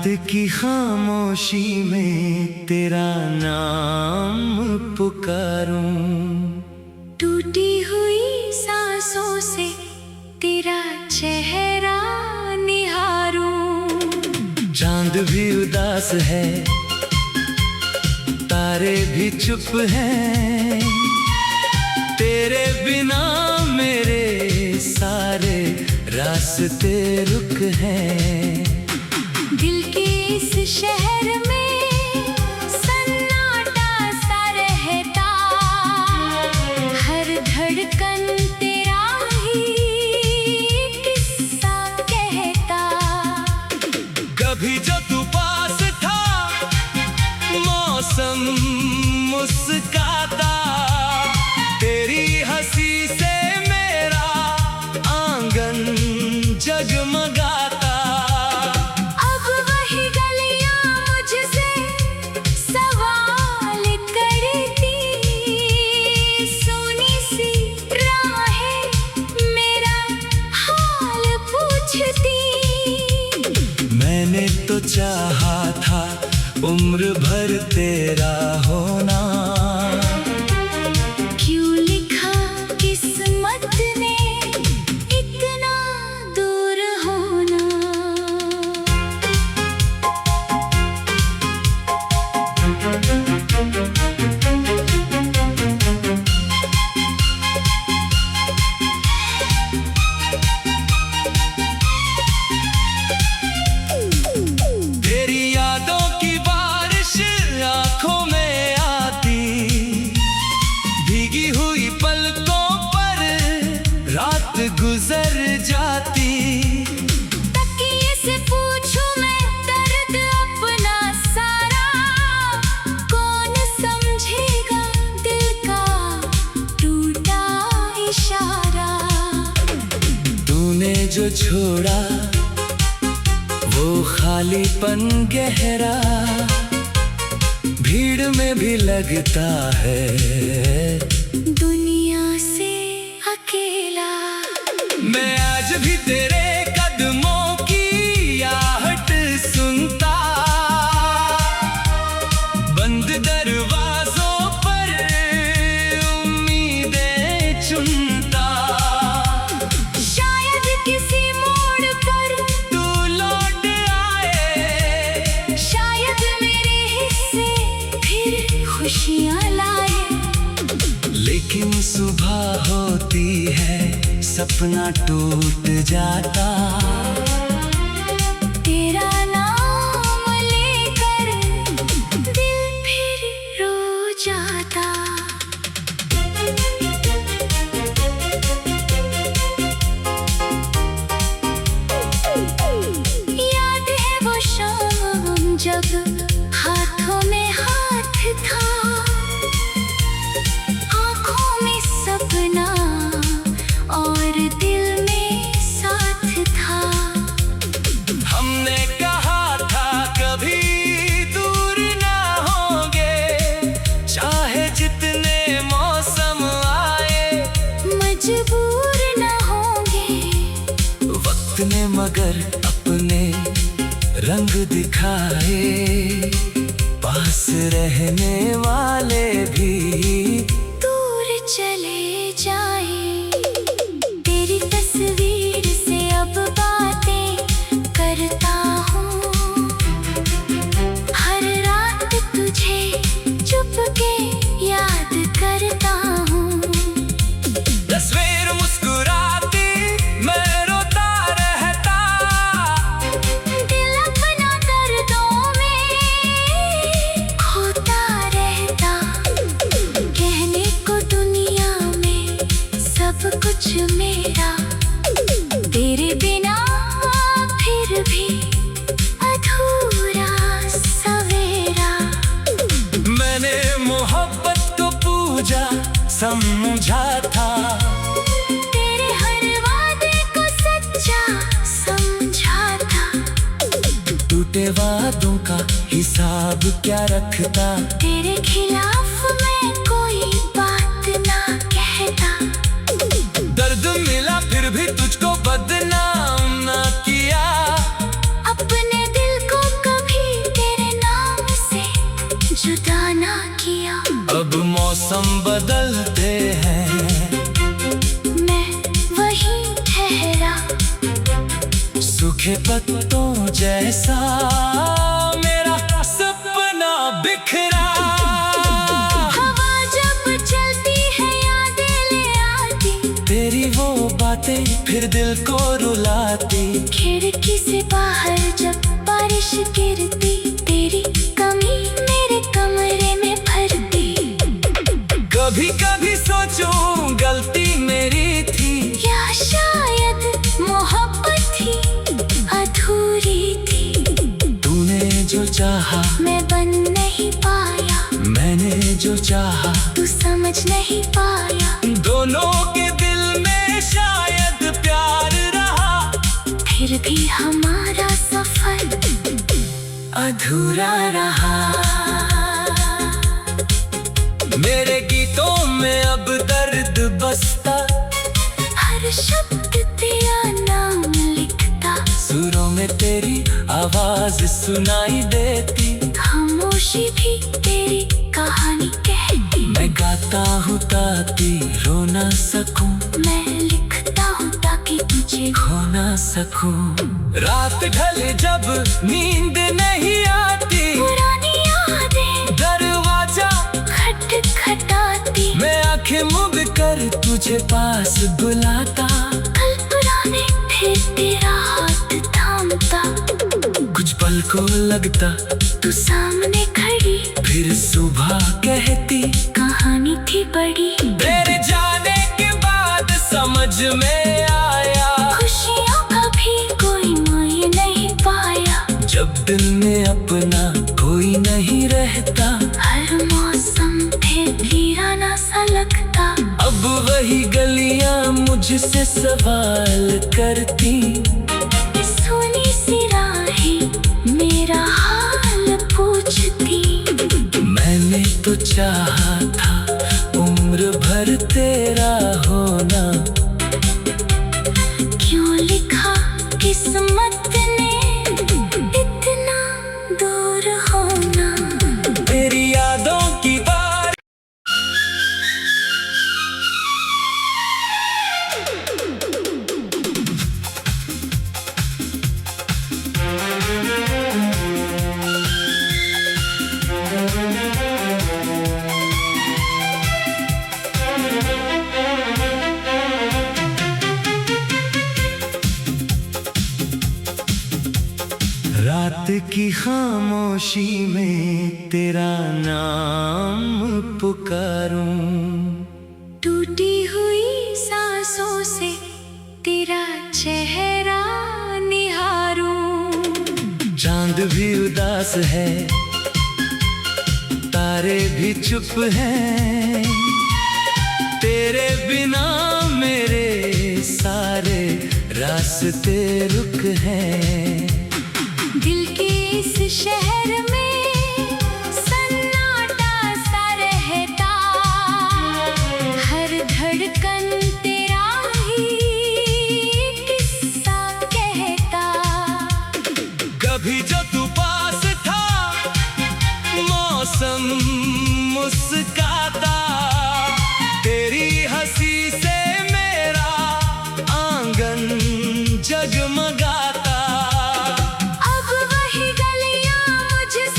रात की खामोशी में तेरा नाम पुकारूं, टूटी हुई सांसों से तेरा चेहरा निहारूं। चांद भी उदास है, तारे भी चुप हैं, तेरे बिना मेरे सारे रास्ते रुक हैं। दिल के इस शहर में सन्नाटा सा रहता, हर धड़कन तेरा ही किस्सा कहता। कभी जो तू पास था मौसम मुस्काता, तेरी हंसी से मेरा आंगन जगमगाता। अब वही गलियां मुझसे सवाल करती, सोनी सी राहें मेरा हाल पूछती। मैंने तो चाहा था उम्र भर तेरा होना, क्यों लिखा किस्मत ने इतना दूर होना। तेरी यादों की बारिश आंखों में आती, भीगी हुई पलकों पर रात गुजर जाती। तकिए से पूछूं मैं दर्द अपना सारा, कौन समझेगा दिल का टूटा इशारा। तूने जो छोड़ा वो खालीपन गहरा, भीड़ में भी लगता है दुनिया से अकेला। मैं आज भी तेरे कदमों की आहट सुनता, बंद दरवाजों पर उम्मीदें चुनता। शायद किसी मोड़ पर तू लौट आए, शायद मेरे हिस्से फिर खुशियां लाए। लेकिन सुबह होती है सपना टूट जाता, तेरा नाम लेकर दिल फिर रो जाता। याद है वो शाम जब हाथों में हाथ था, आँखों में सपना और दिल में साथ था। हमने कहा था कभी दूर ना होंगे, चाहे जितने मौसम आए मजबूर न होंगे। वक्त ने मगर अपने रंग दिखाए, पास रहने वाले भी दूर चले जाए। तेरी तस्वीर से अब बातें करता हूँ, हर रात तुझे चुपके याद करता हूँ। तस्वीर मुस्कुराती मैं रोता रहता, दिल अपना दर्दों में खोता रहता। कहने को दुनिया में सब कुछ मेरा, तेरे बिना फिर भी अधूरा सवेरा। मैंने मोहब्बत को पूजा समझा था, तेरे हर वादे को सच्चा समझा था। टूटे वादों का हिसाब क्या रखता, तेरे खिलाफ मैं कोई बात ना कहता। दर्द मिला फिर भी तुझको बदनाम ना किया, अपने दिल को कभी मौसम बदलते हैं, मैं वही ठहरा। सूखे पत्तों जैसा मेरा सपना बिखरा। हवा जब चलती है यादें ले आती, तेरी वो बातें फिर दिल को रुलाती। खिड़की से बाहर जब बारिश गिरती, तेरी कमी मेरे कमरे में भरती। कभी कभी सोचूं गलती मेरी थी, या शायद मोहब्बत थी अधूरी थी। तूने जो चाहा मैं बन नहीं पाया, मैंने जो चाहा तू समझ नहीं पाया। दोनों के दिल में शायद प्यार रहा, फिर भी हमारा सफर अधूरा रहा। मेरे गीतों में अब दर्द बसता, हर शब्द तेरा नाम लिखता। सुरों में तेरी आवाज सुनाई देती। खामोशी भी तेरी कहानी कहती। मैं गाता हूँ ताकि रो ना सकूं, मैं लिखता हूँ ताकि तुझे खो ना सकूं। रात ढले जब नींद नहीं आती, पुरानी यादें दरवाजा खटखटाती। मैं आंखें मूंद कर तुझे पास बुलाता। कल पुराने फिर तेरा हाथ थामता। कुछ पल को लगता तू सामने खड़ी, फिर सुबह कहती कहानी थी बड़ी। तेरे जाने के बाद समझ में आया, खुशियों का भी कोई मोल नहीं पाया। जब दिल में अपना कोई नहीं रहता, हर मौसम फिर वीराना सा लगता। अब वही गलियां मुझसे सवाल करती। सोनी सी राहें मेरा हाल पूछती। मैंने तो चाहा था उम्र भर तेरा होना, क्यों लिखा किस्मत ने इतना दूर होना। तेरी यादों की बात रात की खामोशी में तेरा नाम पुकारूं। टूटी हुई सांसों से तेरा चेहरा निहारूं। चांद भी उदास है, तारे भी चुप हैं, तेरे बिना मेरे सारे रास्ते रुक हैं। दिल के इस शहर में सन्नाटा सा रहता। हर धड़कन तेरा ही किस्सा कहता। कभी जो तू पास था मौसम मुस्काता, तेरी हंसी से मेरा आंगन जगमगाता। अब वही गलियां मुझसे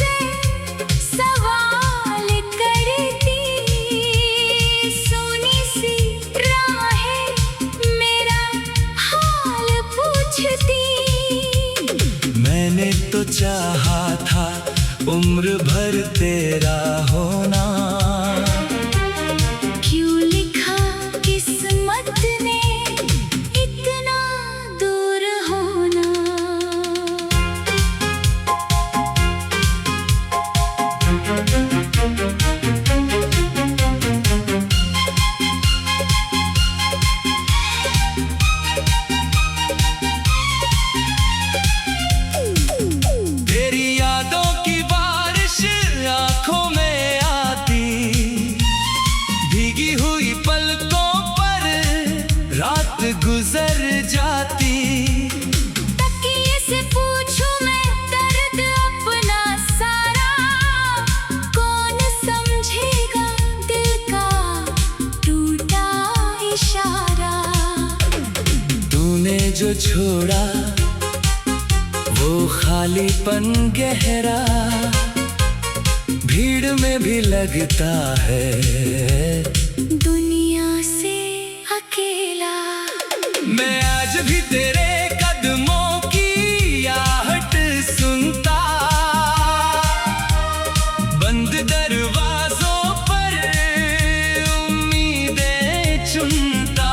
जो छोड़ा वो खालीपन गहरा भीड़ में भी लगता है दुनिया से अकेला। मैं आज भी तेरे कदमों की आहट सुनता, बंद दरवाजों पर उम्मीदें चुनता।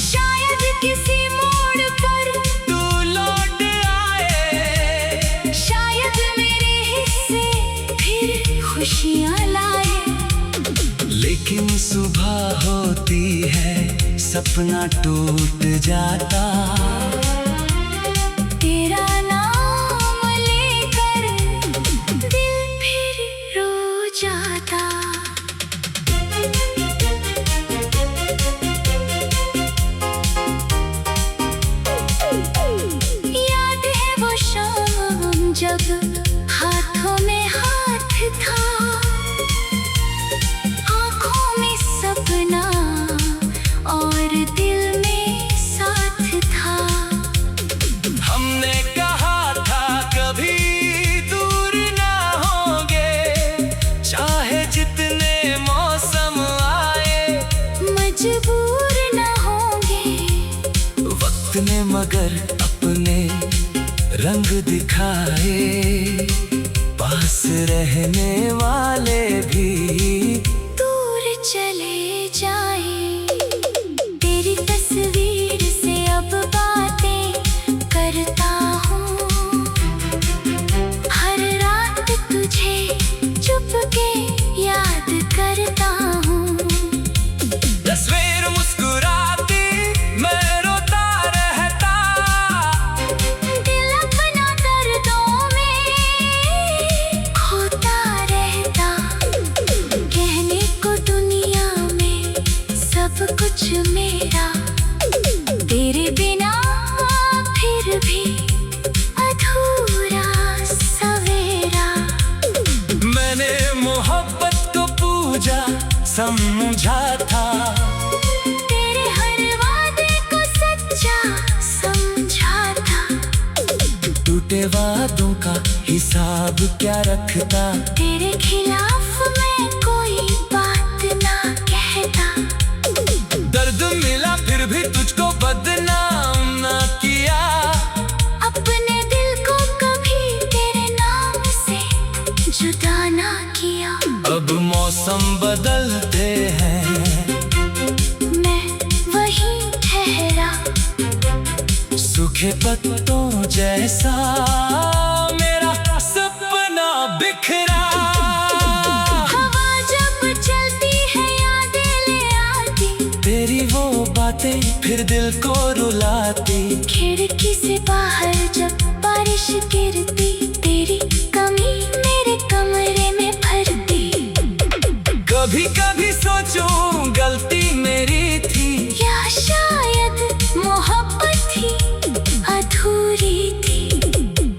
शायद किसी मोड़ पर तू लौट आए, शायद मेरे हिस्से फिर खुशियाँ लाए। लेकिन सुबह होती है सपना टूट जाता, तेरा नाम लेकर दिल फिर रो जाता। याद है वो शाम जब हाथों में हाथ था, आँखों में सपना और दिल में साथ था। हमने कहा था कभी दूर ना होंगे, चाहे जितने मौसम आए। मजबूर ना होंगे वक्त ने मगर अपने रंग दिखाए, पास रहने वाले भी दूर चले जाए। तेरी तस्वीर से अब बातें करता हूँ, हर रात तुझे चुपके याद करता हूँ। तस्वीर मुस्कुराती मैं रोता रहता, दिल अपना दर्दों में खोता रहता। कहने को दुनिया में सब कुछ मेरा, तेरे बिना फिर भी अधूरा सवेरा। मैंने मोहब्बत को पूजा समझा था, तेरे हर वादे को सच्चा समझा था। टूटे वादों का हिसाब क्या रखता, तेरे खिलाफ मैं कोई बात ना कहता। दर्द मिला फिर भी तुझको बदनाम ना किया, अपने दिल को कभी तेरे नाम से जुदा ना किया। अब मौसम बदलते हैं, मैं वहीं ठहरा, सूखे पत्तों जैसा मेरा सपना बिखरा। हवा जब चलती है यादें ले आती, तेरी वो बातें फिर दिल को रुलाती। खिड़की से बाहर जब बारिश गिरती, तेरी कमी मेरे कमरे में भरती। कभी कभी सोचूं गलती मेरी थी, या शायद मोहब्बत ही अधूरी थी।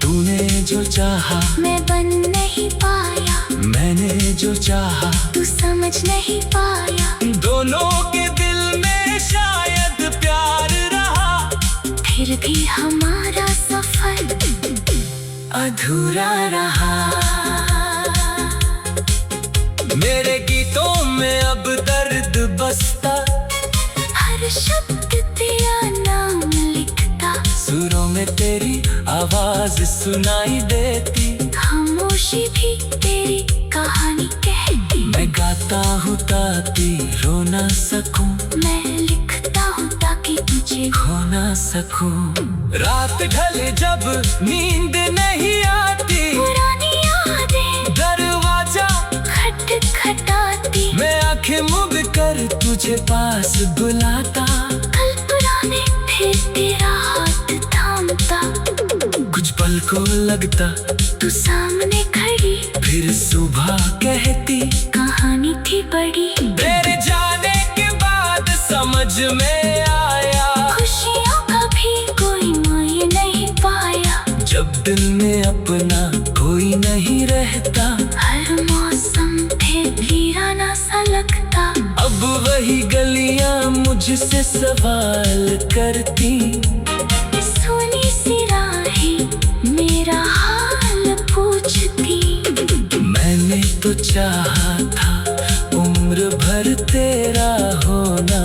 तूने जो चाहा मैं बन नहीं पाया, मैंने जो चाहा तू समझ नहीं पाया। दोनों के दिल में शायद प्यार रहा, फिर भी हमारा सफर अधूरा रहा। मेरे गीतों में अब दर्द बसता, हर शब्द तेरा नाम लिखता। सुरों में तेरी आवाज सुनाई देती, खामोशी भी तेरी कहानी कहती। मैं गाता हूँ ताकि रो ना सकूं, मैं लिखता हूँ ताकि तुझे खो ना सकूं। रात ढले जब नींद नहीं आती, पुरानी यादें दरवाजा खटखटाती। मैं आंखें मूंद कर तुझे पास बुलाता, कल पुराने फिर तेरा हाथ थामता। कुछ पल को लगता तू सामने खड़ी, फिर सुबह कहती कहानी थी बड़ी। तेरे जाने के बाद समझ में आया, खुशियों का भी कोई मोल नहीं पाया। जब दिल में अपना कोई नहीं रहता, हर मौसम फिर वीराना सा लगता। अब अब वही गलियां मुझसे सवाल करती, सोनी सी राहें मेरा हाल पूछती। मैंने तो चाहा था उम्र भर तेरा होना,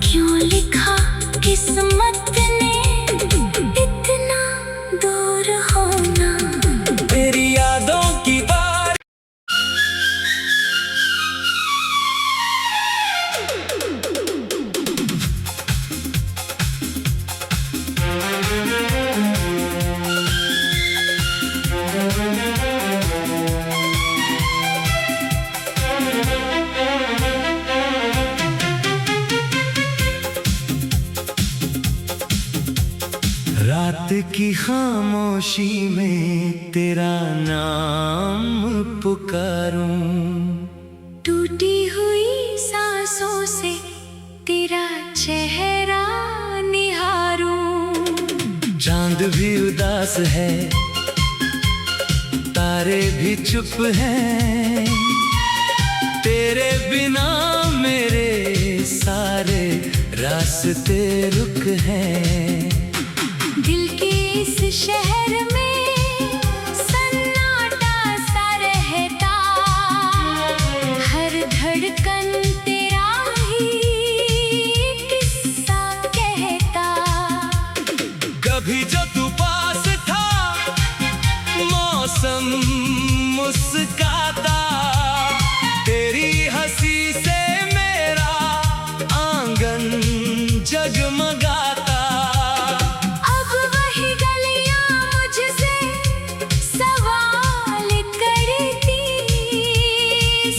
क्यों लिखा किस्मत ने इतना दूर होना। तेरी यादों की बार रात की खामोशी में तेरा नाम पुकारूं, टूटी हुई सांसों से तेरा चेहरा निहारूं। चांद भी उदास है, तारे भी चुप हैं, तेरे बिना मेरे सारे रास्ते रुक हैं। दिल के इस शहर में सन्नाटा सा रहता, हर धड़कन तेरा ही किस्सा कहता। कभी जो तू पास था मौसम मुस्काता, तेरी हंसी से मेरा आंगन जगमगाता। अब वही गलियां मुझसे सवाल करती,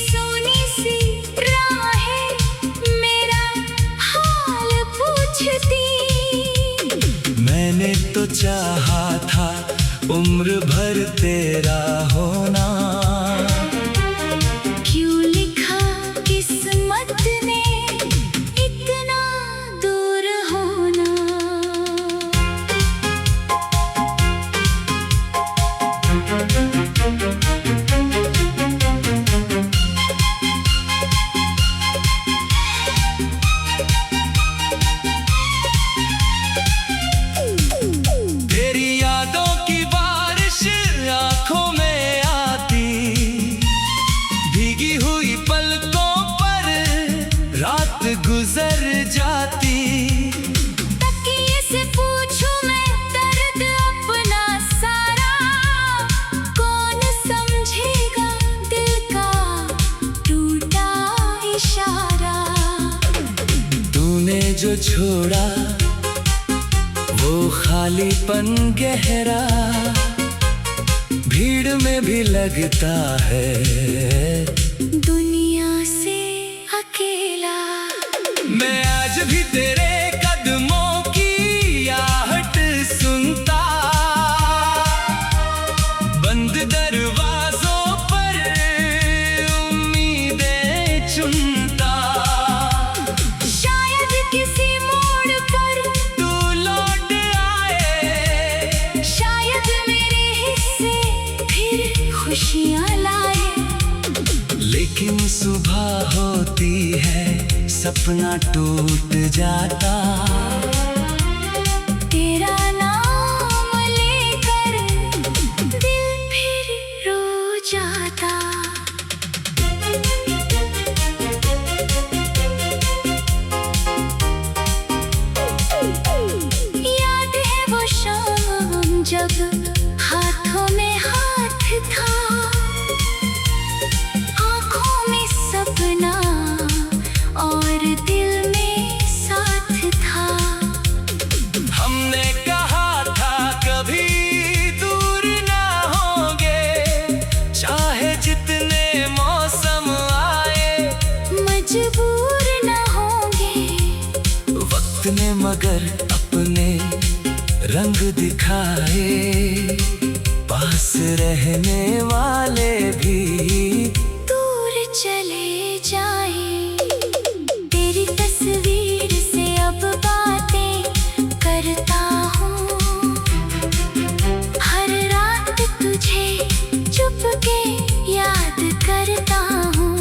सोनी सी राहें मेरा हाल पूछती। मैंने तो चाहा था उम्र भर तेरा होना, क्यों लिखा किस्मत ने इतना दूर होना। तेरी यादों की बारिश आंखों में आती, भीगी हुई पलकों पर रात गुजर जाती। तकिए से पूछूं मैं दर्द अपना सारा, कौन समझेगा दिल का टूटा इशारा। तूने जो छोड़ा वो खालीपन गहरा, भीड़ में भी लगता है दुनिया से अकेला। मैं आज भी तेरे कदमों की आहट सुनता, बंद दरवाजों पर उम्मीदें चुनता। शायद किसी मोड़ पर तू लौट आए, शायद मेरे हिस्से फिर खुशियाँ लाए। लेकिन सुबह होती है सपना टूट जाता, तेरा नाम लेकर दिल फिर रो जाता। याद है वो शाम जब हाथों में हाथ था, आँखों में सपना और दिल में साथ था। हमने कहा था कभी दूर ना होंगे, चाहे जितने मौसम आए मजबूर न होंगे। वक्त ने मगर अपने रंग दिखाए, पास रहने वाले भी दूर चले जाए। तेरी तस्वीर से अब बातें करता हूँ, हर रात तुझे चुपके याद करता हूँ।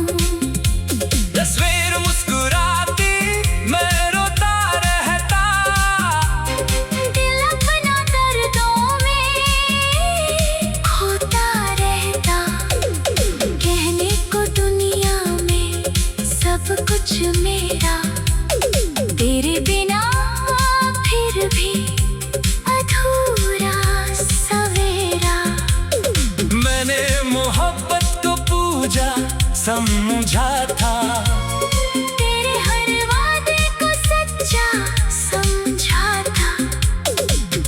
मेरा, तेरे बिना फिर भी अधूरा सवेरा। मैंने मोहब्बत को पूजा समझा था, तेरे हर वादे को सच्चा समझा था।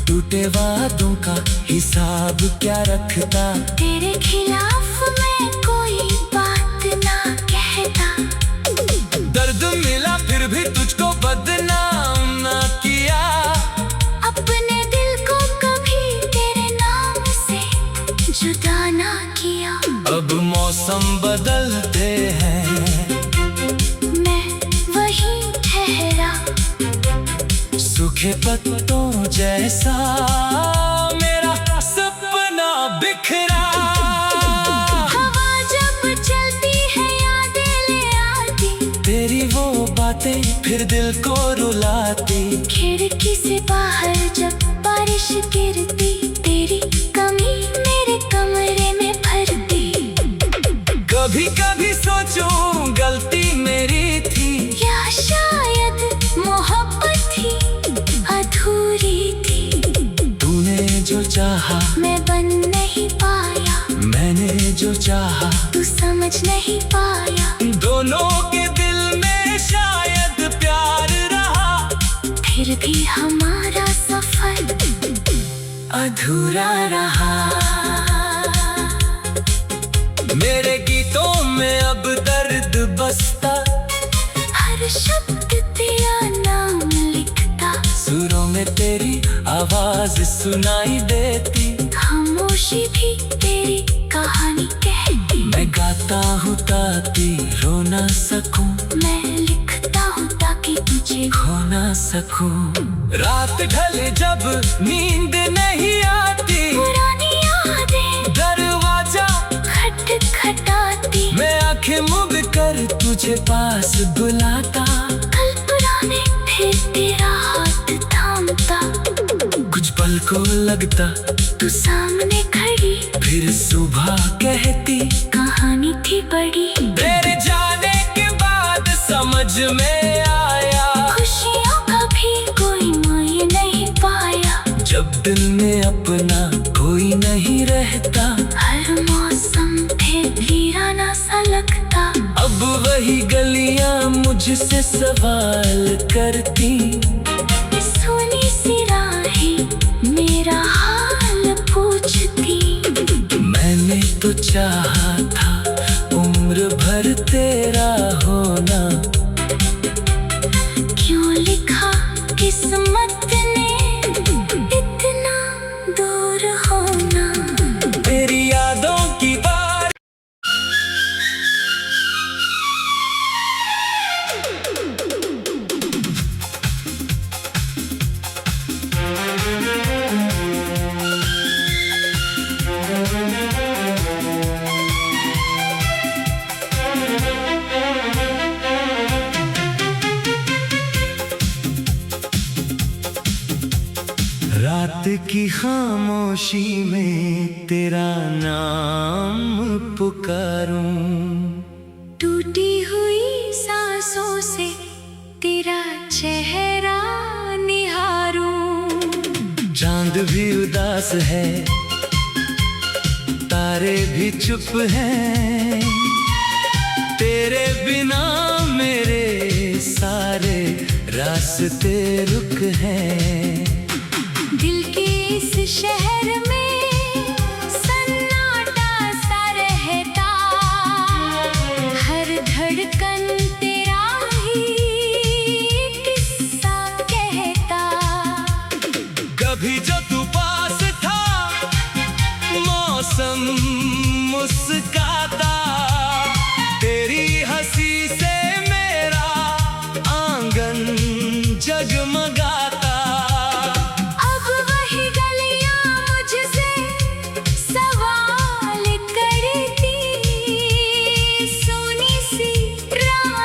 टूटे वादों का हिसाब क्या रखता, तेरे खिलाफ मैं कोई बात ना कहता। दर्द मिला फिर भी तुझको बदनाम ना किया, अपने दिल को कभी तेरे नाम से जुदा ना किया। अब मौसम बदलते हैं, मैं वही ठहरा, सूखे पत्तों जैसा मेरा सपना बिखरा। हवा जब चलती है यादें ले आती, तेरी वो बातें फिर दिल को रुलाती। खिड़की से बाहर जब बारिश गिरती, तेरी कमी मेरे कमरे में भरती। कभी कभी सोचूं गलती मेरी थी, या शायद मोहब्बत ही अधूरी थी। तूने जो चाहा मैं बन नहीं पाया, मैंने जो चाहा तू समझ नहीं पाया। दोनों के दिल में शायद प्यार रहा, फिर भी हमारा सफर अधूरा रहा। मेरे गीतों में अब दर्द बसता, हर शब्द तेरा नाम लिखता। सुरों में तेरी आवाज सुनाई देती, खामोशी भी तेरी कहानी कहती। मैं गाता हूँ ताकि रो ना सकूं, मैं लिखता हूँ ताकि तुझे खो ना सकूं। रात ढले जब नींद नहीं आती, पुरानी यादें दरवाजा खटखटाती। मैं आंखें मूंद कर तुझे पास बुलाता, कल पुराने फिर तेरा हाथ थामता। कुछ पल को लगता तू सामने खड़ी, फिर सुबह कहती कहानी थी बड़ी। तेरे जाने के बाद समझ में आया, खुशियों का भी कोई मोल नहीं पाया। जब दिल में अपना कोई नहीं रहता, हर मौसम फिर वीराना सा लगता। अब वही गलियां मुझसे सवाल करती, सोनी सी राहें मेरा हाल पूछती। मैंने तो चाहा था उम्र भर तेरा होना, क्यों लिखा किस्मत ने इतना दूर होना। तेरी यादों की बात रात की खामोशी में तेरा नाम पुकारूं, टूटी हुई सांसों से तेरा चेहरा निहारूं। चांद भी उदास है, तारे भी चुप हैं, तेरे बिना मेरे सारे रास्ते रुक हैं। दिल के इस शहर में सन्नाटा सा रहता, हर धड़कन तेरा ही किस्सा कहता। कभी जो तू पास था मौसम मुस्काता, तेरी हंसी से मेरा आंगन जगमगाता। अब वही गलियां मुझसे सवाल करती, सोनी सी राह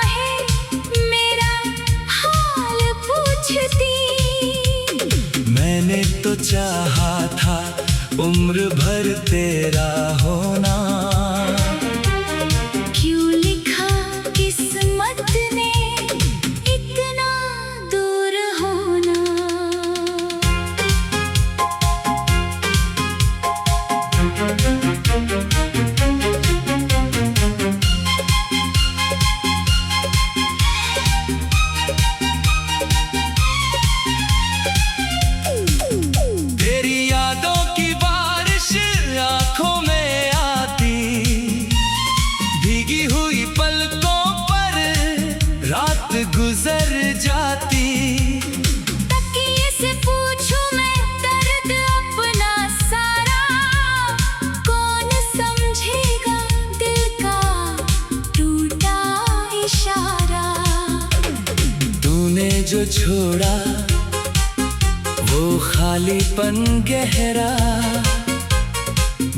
गुजर जाती। तकिए से पूछूं मैं दर्द अपना सारा, कौन समझेगा दिल का टूटा इशारा। तूने जो छोड़ा वो खालीपन गहरा,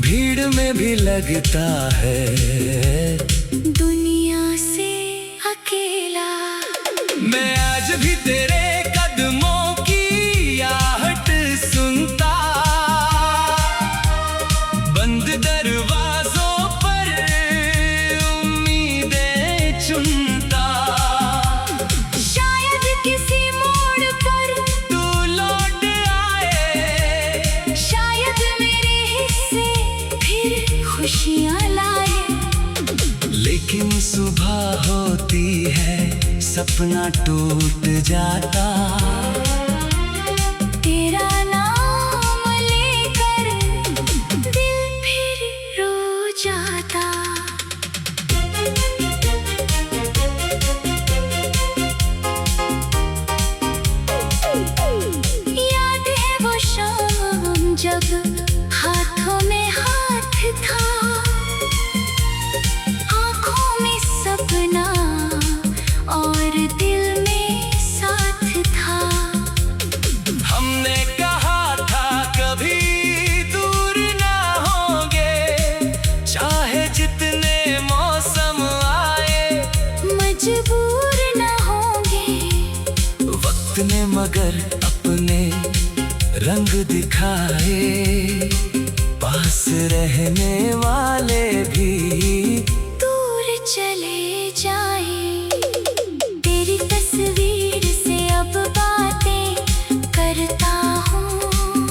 भीड़ में भी लगता है दुनिया से अकेला। मैं आज भी तेरे कदमों की आहट सुनता, बंद दरवाजों पर उम्मीदें चुनता। शायद किसी मोड़ पर तू लौट आए, शायद मेरे हिस्से फिर खुशियाँ लाए। लेकिन सुबह होती है सपना टूट जाता। तेरा नाम लेकर दिल फिर रो जाता। याद है वो शाम जब हाथों में हाथ था, आँखों में सपना और दिल में साथ था। हमने कहा था कभी दूर ना होंगे, चाहे जितने मौसम आए। मजबूर ना होंगे वक्त ने मगर अपने रंग दिखाए, पास रहने वाले भी दूर चले जाए। तेरी तस्वीर से अब बातें करता हूँ,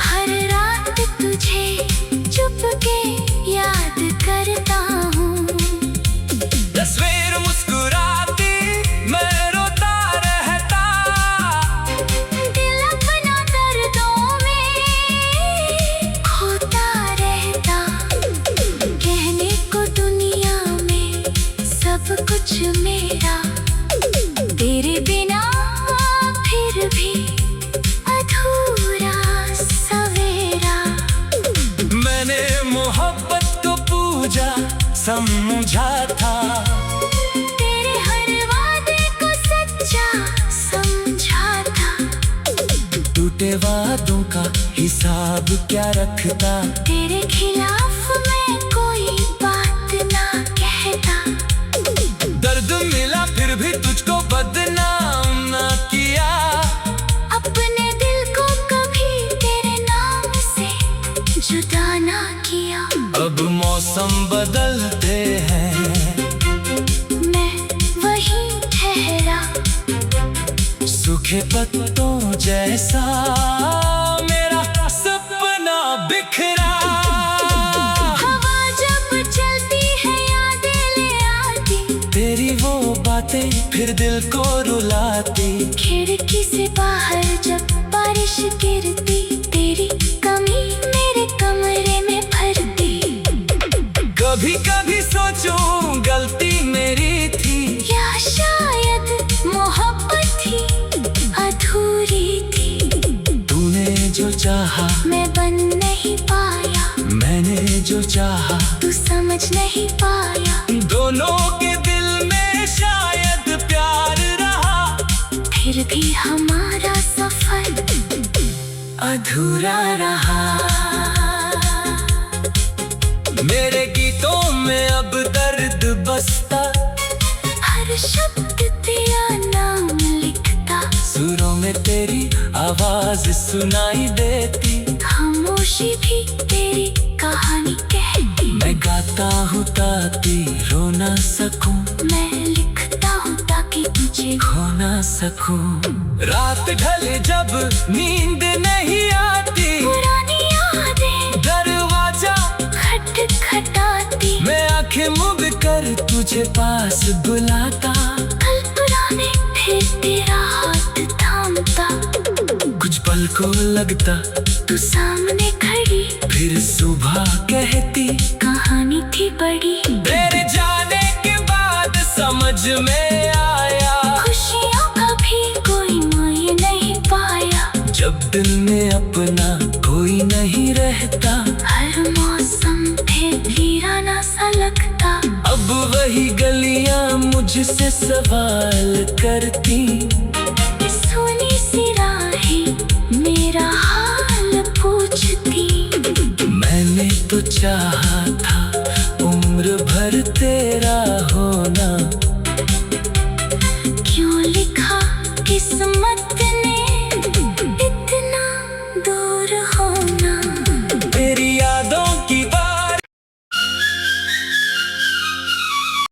हर रात तुझे चुपके याद करता हूँ। तस्वीर मुस्कुराती मैं रोता रहता, दिल अपना दर्दों में खोता रहता। कहने को दुनिया में सब कुछ मेरा, तेरे बिना फिर भी अधूरा सवेरा। मैंने मोहब्बत को पूजा समझा था, तेरे हर वादे को सच्चा समझा था। टूटे वादों का हिसाब क्या रखता। तेरे खिलाफ मैं कोई बात ना कहता। दर्द मिला फिर भी तुझको बदनाम ना किया, अपने दिल को कभी तेरे नाम से जुदा ना किया। अब मौसम बदलते हैं, मैं वहीं ठहरा, सूखे पत्तों जैसा मेरा सपना बिखरा। हवा जब चलती है यादें ले आती, तेरी वो बातें फिर दिल को रुलाती। खिड़की से बाहर जब बारिश गिरती, तेरी कमी मेरे कमरे में भरती। कभी कभी सोचूं गलती मेरी थी, या शायद मोहब्बत ही अधूरी थी। तूने जो चाहा मैं बन नहीं पाया, मैंने जो चाहा तू समझ नहीं पाया। दोनों के दिल में शायद प्यार रहा, फिर भी हमारा सफर अधूरा रहा। मेरे गीतों में अब दर्द बसता, हर शब्द तेरा नाम लिखता। सुरों में तेरी आवाज सुनाई देती, खामोशी भी तेरी कहानी कहती। मैं गाता हूँ ताकि रो ना सकूं, मैं लिखता हूँ ताकि तुझे खो ना सकूं। रात ढले जब नींद नहीं आती, पुरानी यादें दरवाजा खटखटाती। मैं आंखें मूंद कर तुझे पास बुलाता। कल पुराने फिर तेरा हाथ थामता। कुछ पल को लगता तू सामने खड़ी, फिर सुबह कहती कहानी थी बड़ी। तेरे जाने के बाद समझ में मुझसे सवाल करती, सोनी सी राहें मेरा हाल पूछती। मैंने तो चाहा था उम्र भर तेरा